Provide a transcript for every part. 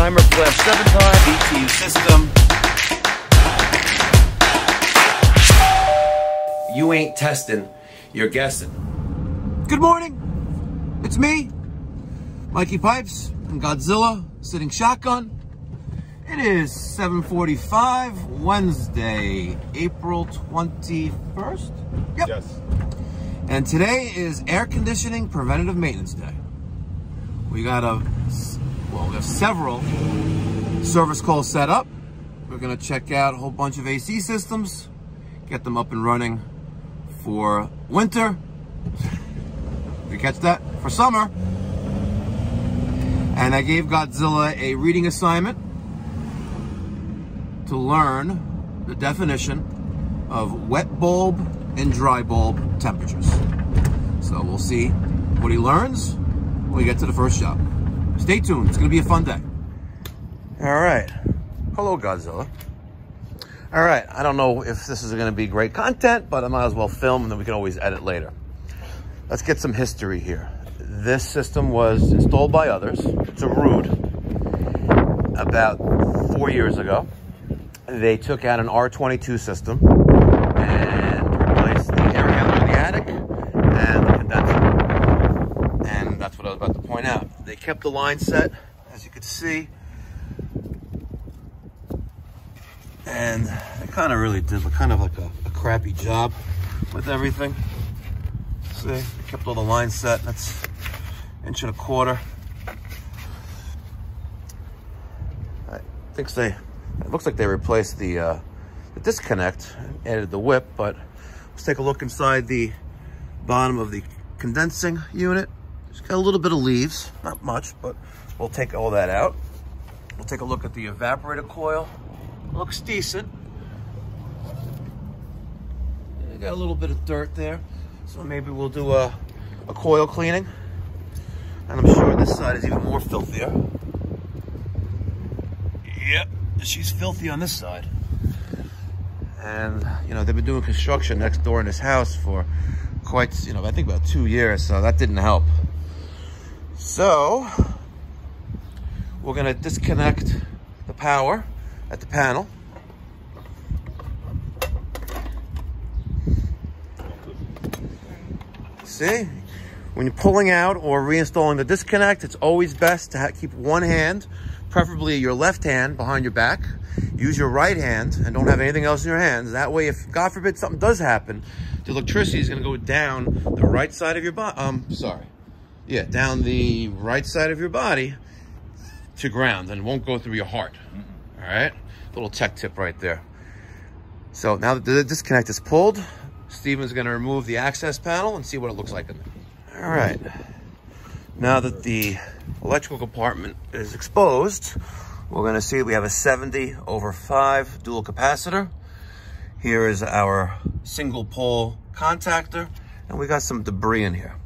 timer flash 7 time, BTU system. You ain't testing, you're guessing. Good morning, it's me, Mikey Pipes and Godzilla sitting shotgun. It is 7:45, Wednesday, April 21st. Yep. Yes. And today is air conditioning preventative maintenance day. We have several service calls set up. We're gonna check out a whole bunch of AC systems, get them up and running for winter. You catch that? For summer. And I gave Godzilla a reading assignment to learn the definition of wet bulb and dry bulb temperatures. So we'll see what he learns when we get to the first shop. Stay tuned, it's gonna be a fun day. All right, hello Godzilla. All right, I don't know if this is gonna be great content, but I might as well film and then we can always edit later. Let's get some history here. This system was installed by others. It's a Ruud. About 4 years ago, they took out an R22 system and replaced the air handler in the attic and the condenser. And that's what I was about to point out. They kept the line set, as you can see. And they kind of really did kind of like a crappy job with everything. See, they kept all the lines set. That's 1.25 inches. It looks like they replaced the disconnect, added the whip, but let's take a look inside the bottom of the condensing unit. It's got a little bit of leaves, not much, but we'll take all that out. We'll take a look at the evaporator coil. Looks decent. Got a little bit of dirt there, so maybe we'll do a coil cleaning. And I'm sure this side is even more filthier. Yep, she's filthy on this side. And, you know, they've been doing construction next door in this house for quite, I think about 2 years, so that didn't help. So, we're gonna disconnect the power at the panel. See? When you're pulling out or reinstalling the disconnect, it's always best to keep one hand, preferably your left hand, behind your back. Use your right hand and don't have anything else in your hands. That way, if God forbid something does happen, the electricity is going to go down the right side of your body. Down the right side of your body to ground, and it won't go through your heart. All right, little tech tip right there. So now that the disconnect is pulled, Steven's going to remove the access panel and see what it looks like in there. All right, now that the electrical compartment is exposed, we're going to see we have a 70/5 dual capacitor. Here is our single pole contactor, and we got some debris in here.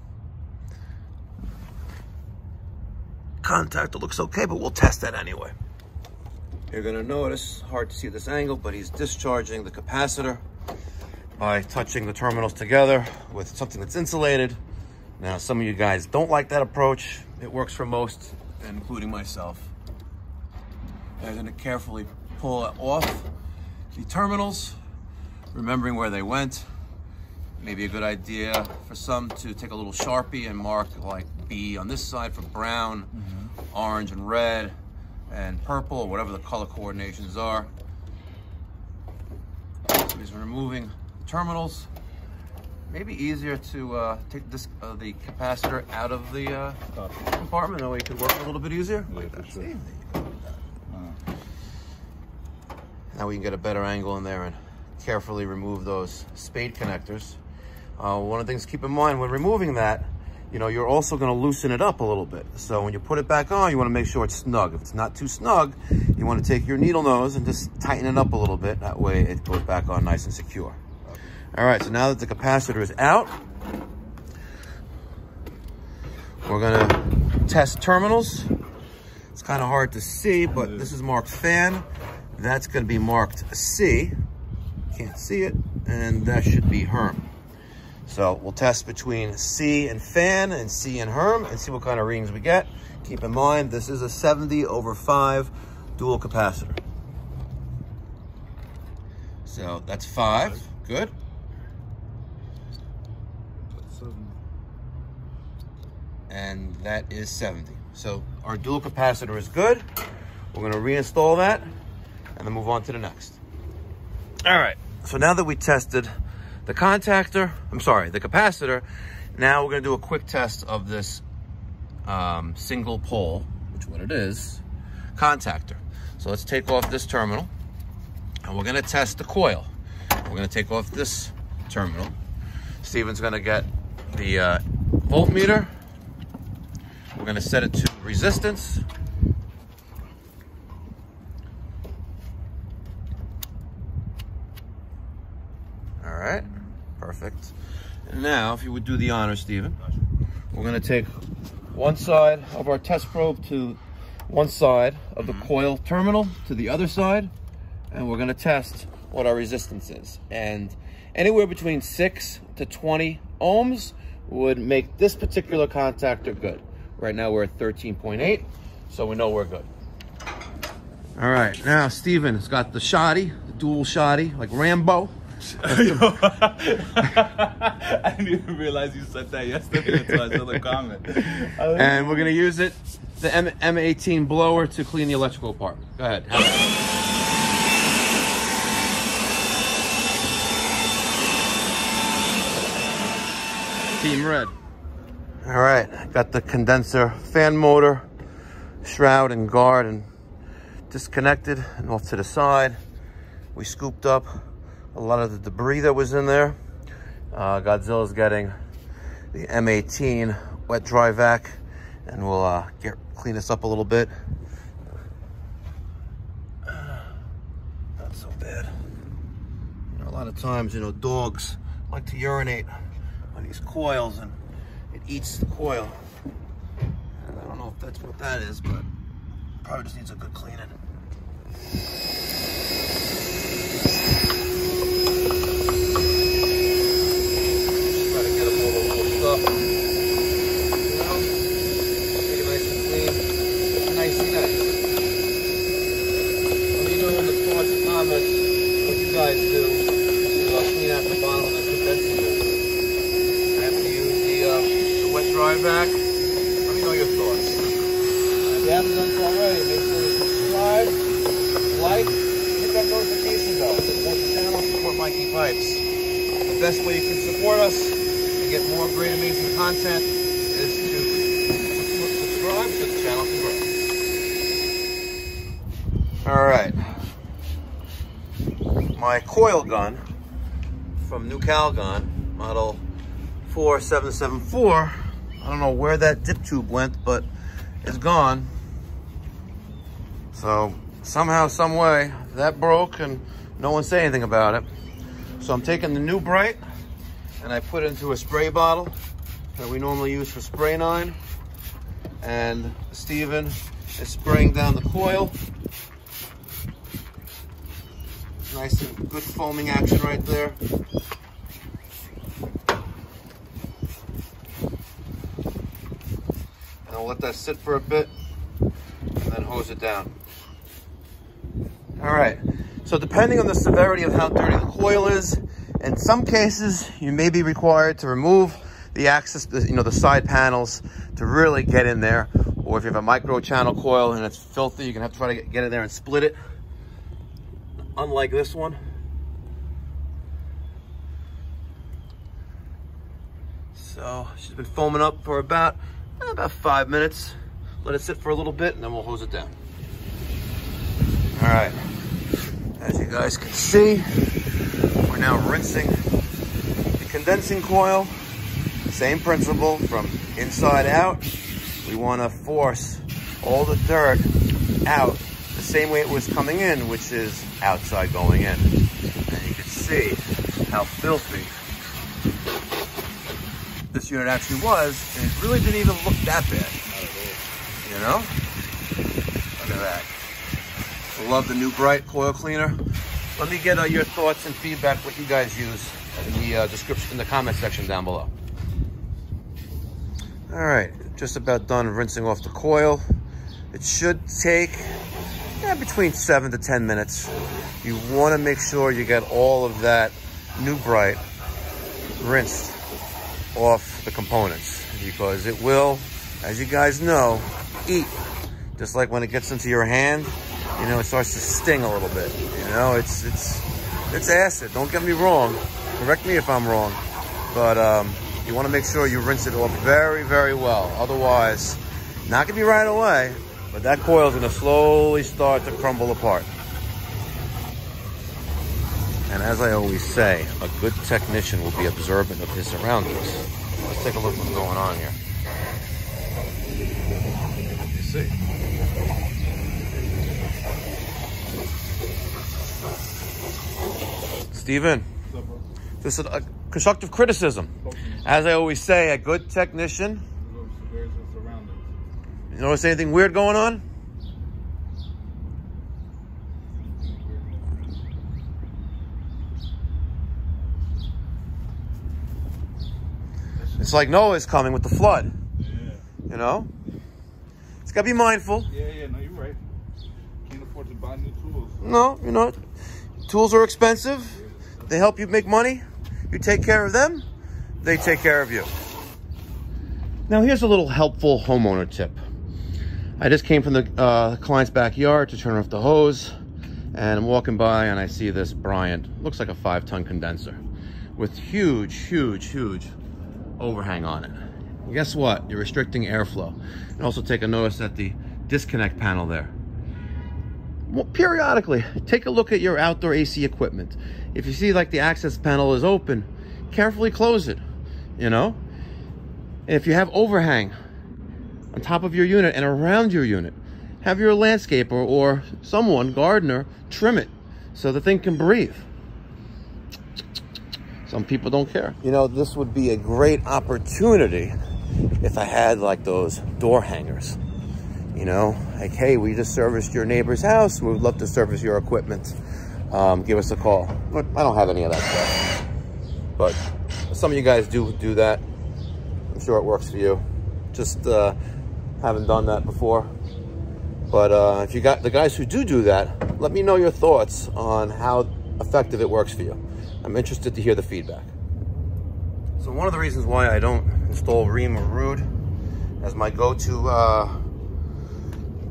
Contactor looks okay, but we'll test that anyway. You're going to notice, hard to see at this angle, but he's discharging the capacitor by touching the terminals together with something that's insulated. Now, some of you guys don't like that approach. It works for most, including myself. I'm going to carefully pull off the terminals, remembering where they went. Maybe a good idea for some to take a little Sharpie and mark like B on this side for brown, orange and red, and purple, or whatever the color coordinations are. So he's removing the terminals. Maybe easier to take this the capacitor out of the compartment, that way it could work a little bit easier. Like that. See? Now we can get a better angle in there and carefully remove those spade connectors. One of the things to keep in mind when removing that, you're also going to loosen it up a little bit. So when you put it back on, you want to make sure it's snug. If it's not too snug, you want to take your needle nose and just tighten it up a little bit. That way it goes back on nice and secure. All right, so now that the capacitor is out, we're going to test terminals. It's kind of hard to see, but this is marked fan. That's going to be marked C. Can't see it. And that should be Herm. So we'll test between C and fan and C and Herm and see what kind of readings we get. Keep in mind, this is a 70/5 dual capacitor. So that's 5, good. And that is 70. So our dual capacitor is good. We're gonna reinstall that and then move on to the next. All right, so now that we tested the contactor, the capacitor, now we're gonna do a quick test of this single pole, which is what it is, contactor. So let's take off this terminal and we're gonna test the coil. We're gonna take off this terminal. Steven's gonna get the voltmeter. We're gonna set it to resistance. All right, perfect. And now, if you would do the honor, Steven, we're gonna take one side of our test probe to one side of the coil terminal to the other side, and we're gonna test what our resistance is. And anywhere between 6 to 20 ohms would make this particular contactor good. Right now we're at 13.8, so we know we're good. All right, now Steven has got the shoddy, the dual shoddy, like Rambo. I didn't even realize you said that yesterday until I saw the comment. And we're gonna use it, the M18 blower, to clean the electrical part. Go ahead. Team red. All right, got the condenser fan motor, shroud and guard and disconnected and off to the side. We scooped up a lot of the debris that was in there. Godzilla's getting the M18 wet dry vac and we'll clean this up a little bit. Not so bad. You know, a lot of times, you know, dogs like to urinate on these coils and it eats the coil. And I don't know if that's what that is, but probably just needs a good cleaning. Just try to get them all the little stuff. You know, make it nice and clean. Nicey nice. Let me know in the thoughts and comments what you guys do to clean out the bottom of the condenser unit. Wet dry vac. Let me know your thoughts. If you haven't done so already, make sure to subscribe, like, hit that notification bell. Support the channel, support Mikey Pipes. The best way you can support us and get more great, amazing content is to subscribe so the channel can grow. All right. My coil gun from New Calgon, model 4774. I don't know where that dip tube went, but it's gone. So somehow, some way, that broke and no one said anything about it. So I'm taking the new Bright and I put it into a spray bottle that we normally use for spray 9. And Steven is spraying down the coil. Nice and good foaming action right there. I'll let that sit for a bit and then hose it down. All right, so depending on the severity of how dirty the coil is, in some cases you may be required to remove the access, the side panels to really get in there. Or if you have a micro channel coil and it's filthy, you're gonna have to try to get in there and split it. Unlike this one. So she's been foaming up for about 5 minutes. Let it sit for a little bit and then we'll hose it down. All right, as you guys can see, we're now rinsing the condensing coil. Same principle, from inside out. We want to force all the dirt out the same way it was coming in, which is outside going in. And you can see how filthy this unit actually was, and it really didn't even look that bad. You know? Look at that. I love the new Bright coil cleaner. Let me get your thoughts and feedback, what you guys use in the description, in the comment section down below. All right, just about done rinsing off the coil. It should take between 7 to 10 minutes. You want to make sure you get all of that new bright rinsed off the components, because it will, as you guys know, eat. Just like when it gets into your hand, you know, it starts to sting a little bit. You know, it's acid. Don't get me wrong. Correct me if I'm wrong. But you want to make sure you rinse it off very, very well. Otherwise, not going to be right away, but that coil is going to slowly start to crumble apart. And as I always say, a good technician will be observant of his surroundings. Let's take a look at what's going on here. You see. Steven, this is a constructive criticism. As I always say, a good technician. You notice anything weird going on? It's like Noah's coming with the flood. Yeah. You know? It's got to be mindful. Yeah, no, you're right. Can't afford to buy new tools. No, you know, tools are expensive. They help you make money. You take care of them, they take care of you. Now, here's a little helpful homeowner tip. I just came from the client's backyard to turn off the hose, and I'm walking by and I see this Bryant, looks like a 5-ton condenser with huge, huge, huge overhang on it. And guess what? You're restricting airflow. And also take a notice at the disconnect panel there. Well, periodically, take a look at your outdoor AC equipment. If you see like the access panel is open, carefully close it, you know? And if you have overhang on top of your unit and around your unit, have your landscaper or someone, gardener, trim it so the thing can breathe. Some people don't care. You know, this would be a great opportunity if I had like those door hangers. You know, like, hey, we just serviced your neighbor's house. We would love to service your equipment. Give us a call. But I don't have any of that stuff. But some of you guys do that. I'm sure it works for you. Just haven't done that before. But if you got the guys who do that, let me know your thoughts on how effective it works for you. I'm interested to hear the feedback. So one of the reasons why I don't install Rheem or Ruud as my go-to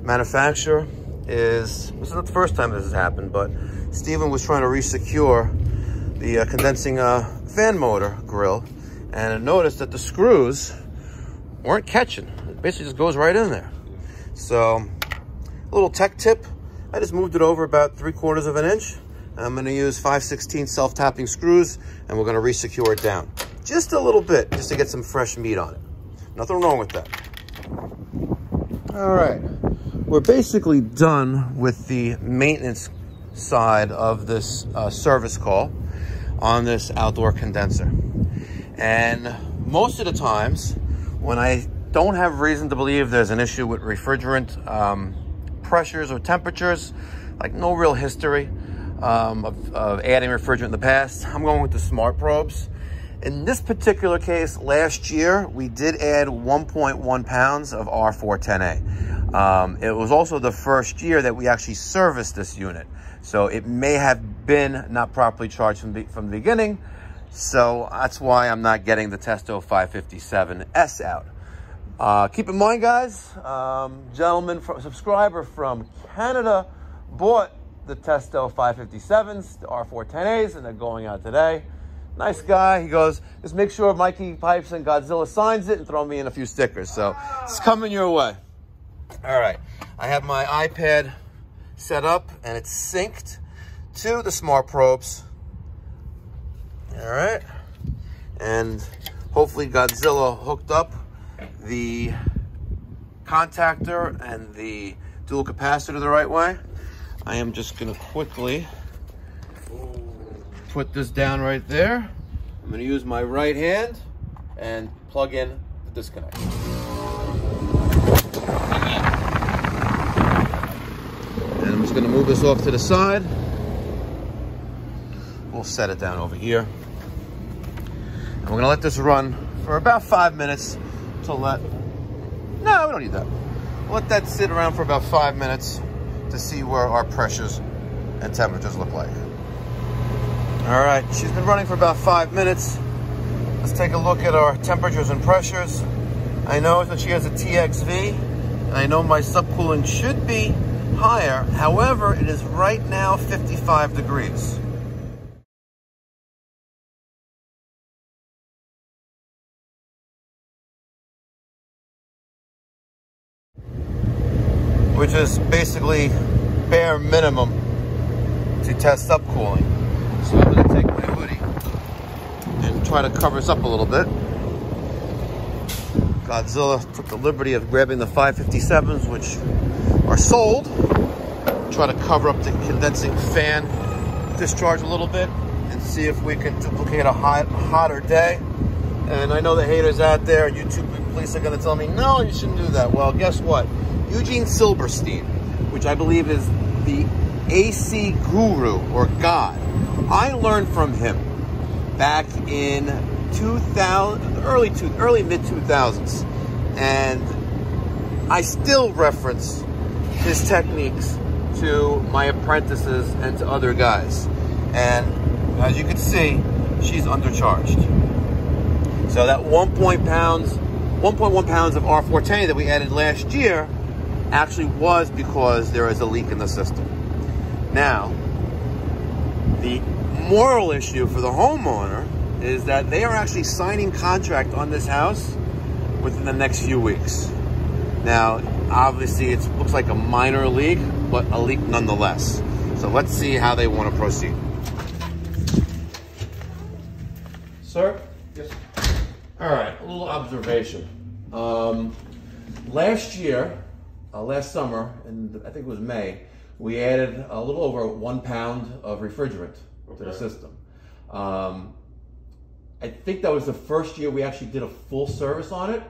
manufacturer is, this is not the first time this has happened, but Steven was trying to re-secure the condensing fan motor grill, and I noticed that the screws weren't catching. It basically just goes right in there. So, a little tech tip, I just moved it over about 3/4 of an inch. I'm going to use 5/16 self-tapping screws, and we're going to re-secure it down. Just a little bit, just to get some fresh meat on it. Nothing wrong with that. All right. We're basically done with the maintenance side of this service call on this outdoor condenser. And most of the times, when I don't have reason to believe there's an issue with refrigerant pressures or temperatures, like no real history of adding refrigerant in the past, I'm going with the Smart Probes. In this particular case, last year, we did add 1.1 pounds of R410A. It was also the first year that we actually serviced this unit. So it may have been not properly charged from the beginning. So that's why I'm not getting the Testo 557S out. Keep in mind, guys, gentleman, subscriber from Canada bought the Testo 557s, the R410As, and they're going out today. Nice guy. He goes, just make sure Mikey Pipes and Godzilla signs it and throw me in a few stickers. So it's coming your way. All right. I have my iPad set up and it's synced to the Smart Probes. All right. And hopefully Godzilla hooked up the contactor and the dual capacitor the right way. I am just going to quickly put this down right there. I'm going to use my right hand and plug in the disconnect. And I'm just going to move this off to the side. We'll set it down over here. And we're gonna let this run for about 5 minutes to let, no, we don't need that. We'll let that sit around for about 5 minutes to see where our pressures and temperatures look like. All right, she's been running for about 5 minutes. Let's take a look at our temperatures and pressures. I know that she has a TXV, and I know my subcooling should be higher. However, it is right now 55 degrees. Which is basically bare minimum to test subcooling. So I'm gonna take my hoodie and try to cover us up a little bit. Godzilla took the liberty of grabbing the 557s, which are sold. Try to cover up the condensing fan discharge a little bit and see if we can duplicate a hotter day. And I know the haters out there, YouTube police are gonna tell me, no, you shouldn't do that. Well, guess what? Eugene Silberstein, which I believe is the AC guru or god. I learned from him back in 2000, early mid 2000s, and I still reference his techniques to my apprentices and to other guys. And as you can see, she's undercharged. So that 1.1 pounds of R410 that we added last year actually was because there is a leak in the system. Now, the moral issue for the homeowner is that they are actually signing contract on this house within the next few weeks. Now, obviously, it looks like a minor leak, but a leak nonetheless. So let's see how they want to proceed. Sir? Yes. All right, a little observation. Last year, last summer, and I think it was May, we added a little over 1 pound of refrigerant to the system. I think that was the first year we actually did a full service on it.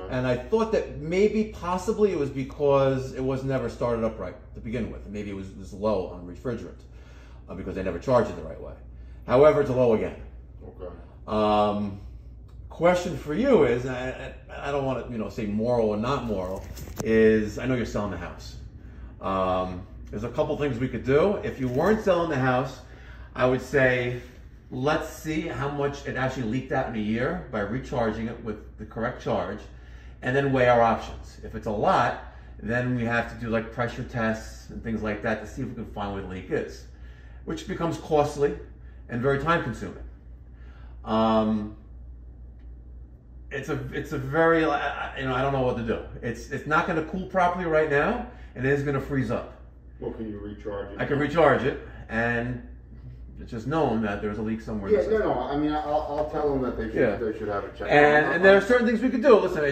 And I thought that maybe possibly it was because it was never started up right to begin with. Maybe it was low on refrigerant because they never charged it the right way. However, it's low again. Question for you is, I don't want to say moral or not moral, is I know you're selling the house. There's a couple things we could do. If you weren't selling the house, I would say let's see how much it actually leaked out in a year by recharging it with the correct charge, and then weigh our options. If it's a lot, then we have to do like pressure tests and things like that to see if we can find where the leak is, which becomes costly and very time consuming. It's a very, I don't know what to do. It's not going to cool properly right now, and it is going to freeze up. Well, can you recharge it? I can recharge it, and it's just known that there's a leak somewhere. Yeah, no. I mean, I'll tell them that they should have it checked. And there are certain things we could do. Listen,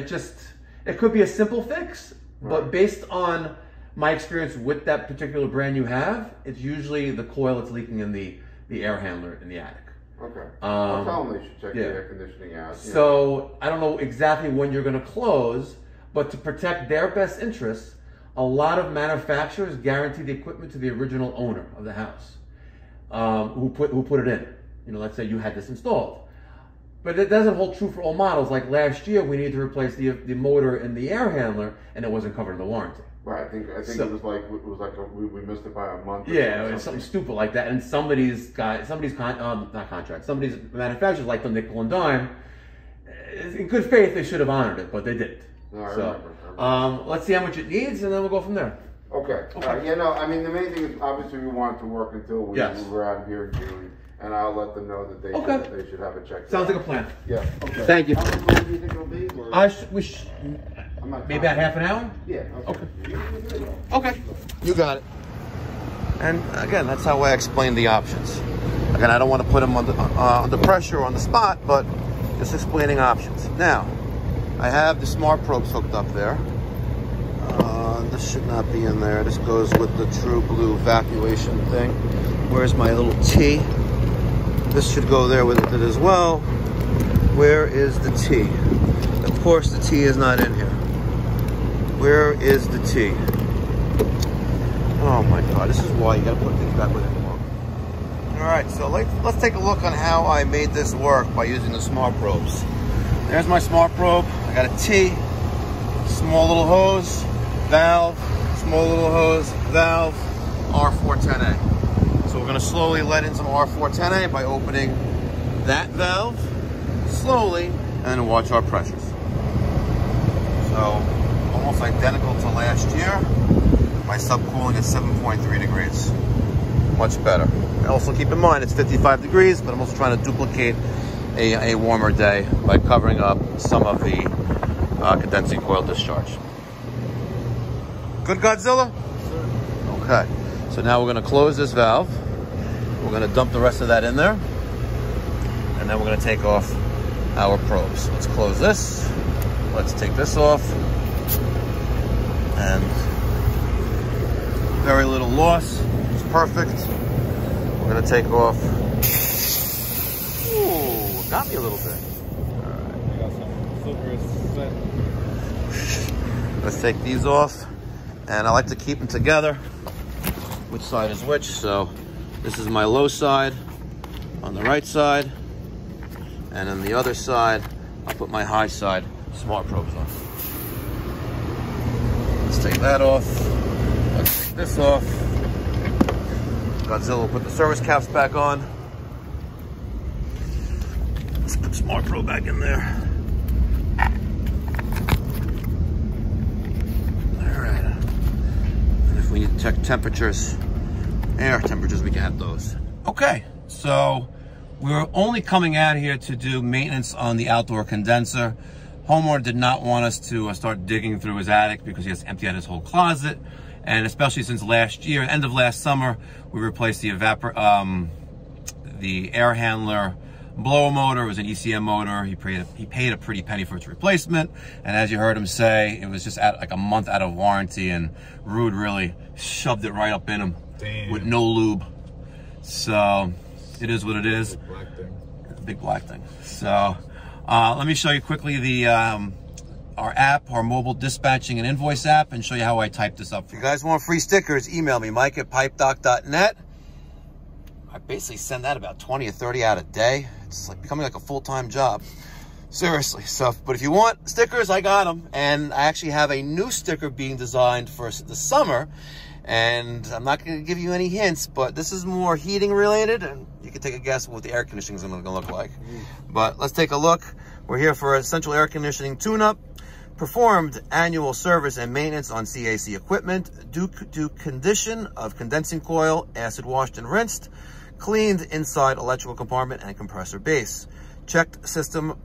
it could be a simple fix, but based on my experience with that particular brand you have, it's usually the coil that's leaking in the air handler in the attic. Okay. I'll tell them they should check the air conditioning out. So I don't know exactly when you're going to close, but to protect their best interests, a lot of manufacturers guarantee the equipment to the original owner of the house, who put it in. Let's say you had this installed. But it doesn't hold true for all models. Like last year, we needed to replace the motor in the air handler, and it wasn't covered in the warranty. Right. I think so, it was like we missed it by a month. Yeah, it was something stupid like that. And somebody's manufacturers, like the nickel and dime, in good faith, they should have honored it, but they didn't. No, I so, remember. Let's see how much it needs, and then we'll go from there. Okay. I mean, the main thing is obviously we want it to work until we're out of here in June, and I'll let them know that they should have it checked. Sounds like a plan. Yeah. Okay. Thank you. How much longer do you think it'll be? Maybe about half an hour? Yeah. Okay. Okay. You got it. And again, that's how I explain the options. Again, I don't want to put them under pressure or on the spot, but just explaining options. Now, I have the smart probes hooked up there. This should not be in there. This goes with the True Blue evacuation thing. Where's my little T? This should go there with it as well. Where is the T? Of course, the T is not in here. Where is the T? Oh my God, this is why you gotta put things back where they belong. All right, so let's take a look on how I made this work by using the Smart Probes. There's my Smart Probe. I got a T, small little hose, valve, small little hose, valve, R410A. So we're going to slowly let in some R410A by opening that valve slowly, and then watch our pressures. So almost identical to last year. My subcooling is 7.3 degrees. Much better. Also keep in mind it's 55 degrees, but I'm also trying to duplicate a warmer day by covering up some of the condensing coil discharge. Good, Godzilla? Okay. So now we're going to close this valve. We're going to dump the rest of that in there. And then we're going to take off our probes. Let's close this. Let's take this off. And very little loss. It's perfect. We're going to take off. Ooh, got me a little bit. All right. I got some silver set. Let's take these off. And I like to keep them together. Which side is which? So this is my low side on the right side. And on the other side, I'll put my high side Smart Probes on. Let's take that off. Let's take this off. Godzilla will put the service caps back on. Let's put Smart Probe back in there. All right. And if we need to check temperatures, air temperatures, we can have those. Okay, so we're only coming out here to do maintenance on the outdoor condenser. Homeowner did not want us to start digging through his attic because he has to empty out his whole closet. And especially since last year, end of last summer, we replaced the air handler blower motor. It was an ECM motor. He paid a pretty penny for its replacement. And as you heard him say, it was just like a month out of warranty, and Ruud really shoved it right up in him. Damn. With no lube. So it is what it is. Big black thing. Big black thing. So let me show you quickly the our app, our mobile dispatching and invoice app, and show you how I type this up. If you guys want free stickers, email me, mike@pipedoc.net. I basically send that about 20 or 30 out a day. It's like becoming like a full-time job. Seriously. So, but if you want stickers, I got them. And I actually have a new sticker being designed for the summer. And I'm not going to give you any hints, but this is more heating related, and you can take a guess what the air conditioning is going to look like. But let's take a look. We're here for a central air conditioning tune-up. Performed annual service and maintenance on CAC equipment due to condition of condensing coil, acid washed and rinsed, cleaned inside electrical compartment and compressor base. Checked system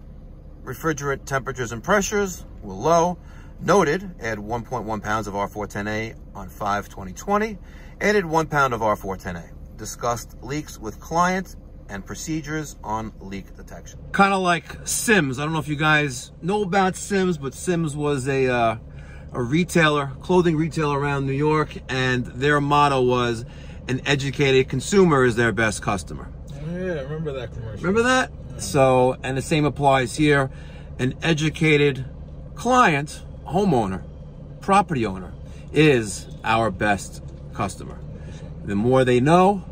refrigerant temperatures and pressures were low. Noted, add 1.1 pounds of R410A on 5/20/20. Added 1 pound of R410A. Discussed leaks with client and procedures on leak detection. Kind of like Sims. I don't know if you guys know about Sims, but Sims was a retailer, clothing retailer around New York, and their motto was, an educated consumer is their best customer. Oh yeah, I remember that commercial. Remember that? Yeah. So, and the same applies here. An educated client, homeowner, property owner, is our best customer. The more they know,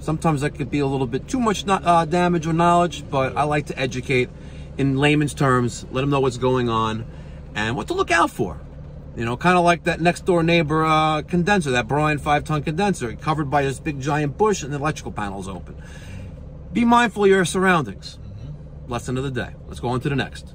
sometimes that could be a little bit too much damage or knowledge, but I like to educate in layman's terms, let them know what's going on and what to look out for. You know, kind of like that next door neighbor condenser, that Brian 5-ton condenser, covered by this big giant bush and the electrical panel's open. Be mindful of your surroundings. Lesson of the day. Let's go on to the next.